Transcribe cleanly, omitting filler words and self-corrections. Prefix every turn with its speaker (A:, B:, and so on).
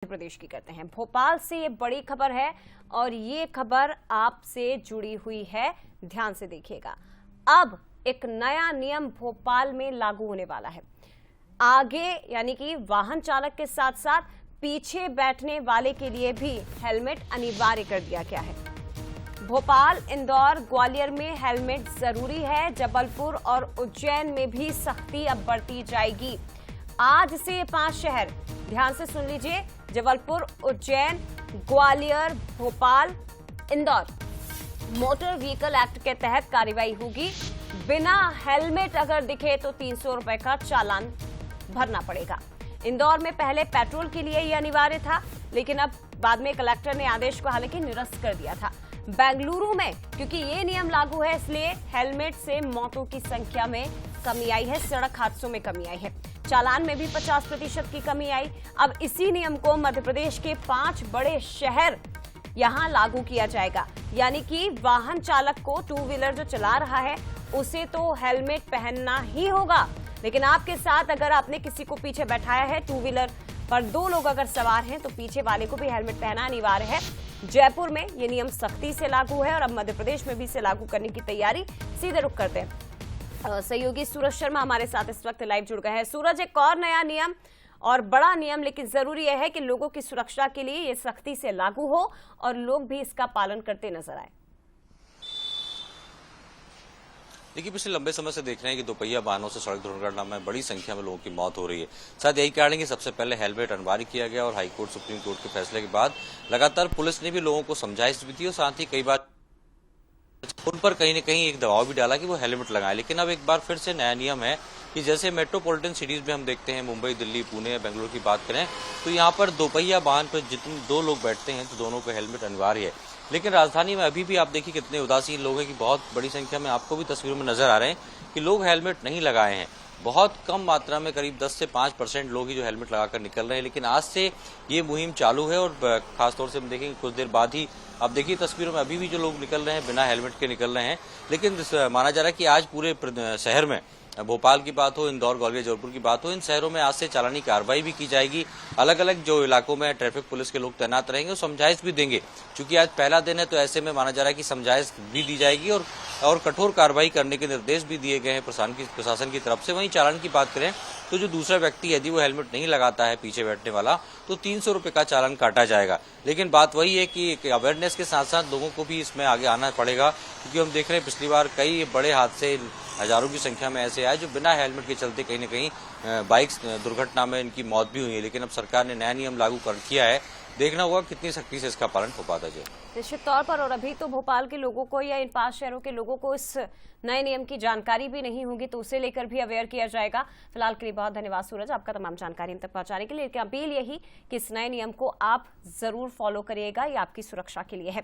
A: प्रदेश की करते हैं। भोपाल से ये बड़ी खबर है और ये खबर आपसे जुड़ी हुई है, ध्यान से देखिएगा। अब एक नया नियम भोपाल में लागू होने वाला है। आगे यानी कि वाहन चालक के साथ साथ पीछे बैठने वाले के लिए भी हेलमेट अनिवार्य कर दिया गया है। भोपाल, इंदौर, ग्वालियर में हेलमेट जरूरी है। जबलपुर और उज्जैन में भी सख्ती अब बढ़ती जाएगी। आज से ये 5 शहर, ध्यान से सुन लीजिए, Jabalpur, Ujjain, Gwalior, Bhopal, Indore, motor vehicle act के तहत कार्रवाई होगी। बिना हेलमेट अगर दिखे तो 300 रुपए का चालान भरना पड़ेगा। इंदौर में पहले पेट्रोल के लिए ये अनिवार्य था, लेकिन अब बाद में कलेक्टर ने आदेश को हालांकि निरस्त कर दिया था। बेंगलुरु में क्योंकि ये नियम लागू है, इसलिए हेलमेट से मौतों की संख्या में कमी आई है, सड़क हादसों में कमी आई है, चालान में भी 50% की कमी आई। अब इसी नियम को मध्य प्रदेश के 5 बड़े शहर यहां लागू किया जाएगा। यानी कि वाहन चालक को, टू व्हीलर जो चला रहा है, उसे तो हेलमेट पहनना ही होगा, लेकिन आपके साथ अगर आपने किसी को पीछे बैठाया है, टू व्हीलर पर 2 लोग अगर सवार हैं, तो पीछे वाले को भी हेलमेट पहनना अनिवार्य है। जयपुर में ये नियम सख्ती से लागू है और अब मध्य प्रदेश में भी इसे लागू करने की तैयारी। सीधे रुख करते हैं, सहयोगी सूरज शर्मा हमारे साथ इस वक्त लाइव जुड़ गए हैं। सूरज, एक और नया नियम और बड़ा नियम, लेकिन जरूरी यह है कि लोगों की सुरक्षा के लिए ये सख्ती से लागू हो और लोग भी इसका पालन करते नजर आए।
B: देखिए, पिछले लंबे समय से देख रहे हैं कि दोपहिया वाहनों से सड़क दुर्घटना में बड़ी संख्या में लोगों की मौत हो रही है। शायद यही कारण है कि सबसे पहले हेलमेट अनिवार्य किया गया और हाईकोर्ट, सुप्रीम कोर्ट के फैसले के बाद लगातार पुलिस ने भी लोगों को समझाइश भी दी और साथ ही कई बार उन पर कहीं न कहीं एक दबाव भी डाला कि वो हेलमेट लगाएं। लेकिन अब एक बार फिर से नया नियम है कि जैसे मेट्रोपॉलिटन सिटीज में हम देखते हैं, मुंबई, दिल्ली, पुणे, बेंगलुरु की बात करें, तो यहाँ पर दोपहिया वाहन पर जितने 2 लोग बैठते हैं तो दोनों को हेलमेट अनिवार्य है। लेकिन राजधानी में अभी भी आप देखिए कितने उदासीन लोग हैं कि बहुत बड़ी संख्या में आपको भी तस्वीरों में नजर आ रहे हैं कि लोग हेलमेट नहीं लगाए हैं। बहुत कम मात्रा में, करीब 10 से 5% लोग ही जो हेलमेट लगाकर निकल रहे हैं। लेकिन आज से ये मुहिम चालू है और खासतौर से हम देखेंगे कुछ देर बाद ही, आप देखिए तस्वीरों में अभी भी जो लोग निकल रहे हैं बिना हेलमेट के निकल रहे हैं। लेकिन माना जा रहा है कि आज पूरे शहर में, भोपाल की बात हो, इंदौर, ग्वालियर, जबलपुर की बात हो, इन शहरों में आज से चालानी कार्रवाई भी की जाएगी। अलग अलग जो इलाकों में ट्रैफिक पुलिस के लोग तैनात रहेंगे, समझाइश भी देंगे। क्योंकि आज पहला दिन है तो ऐसे में माना जा रहा है कि समझाइश भी दी जाएगी और कठोर कार्रवाई करने के निर्देश भी दिए गए हैं प्रशासन की तरफ से। वहीं चालान की बात करें तो जो दूसरा व्यक्ति यदि वो हेलमेट नहीं लगाता है, पीछे बैठने वाला, तो 300 रुपए का चालान काटा जाएगा। लेकिन बात वही है कि अवेयरनेस के साथ साथ लोगों को भी इसमें आगे आना पड़ेगा, क्योंकि हम देख रहे हैं पिछली बार कई बड़े हादसे हजारों की संख्या में ऐसे आए जो बिना हेलमेट के चलते कहीं न कहीं बाइक दुर्घटना में इनकी मौत भी हुई है। लेकिन अब सरकार ने नया नियम लागू कर किया है, देखना होगा कितनी सख्ती से इसका पालन हो पाता है।
A: निश्चित तौर पर, और अभी तो भोपाल के लोगों को या इन 5 शहरों के लोगों को इस नए नियम की जानकारी भी नहीं होगी, तो उसे लेकर भी अवेयर किया जाएगा। फिलहाल के लिए बहुत धन्यवाद सूरज, आपका तमाम जानकारी हम तक पहुंचाने के लिए। लेकिन अपील यही कि इस नए नियम को आप जरूर फॉलो करिएगा, ये आपकी सुरक्षा के लिए है।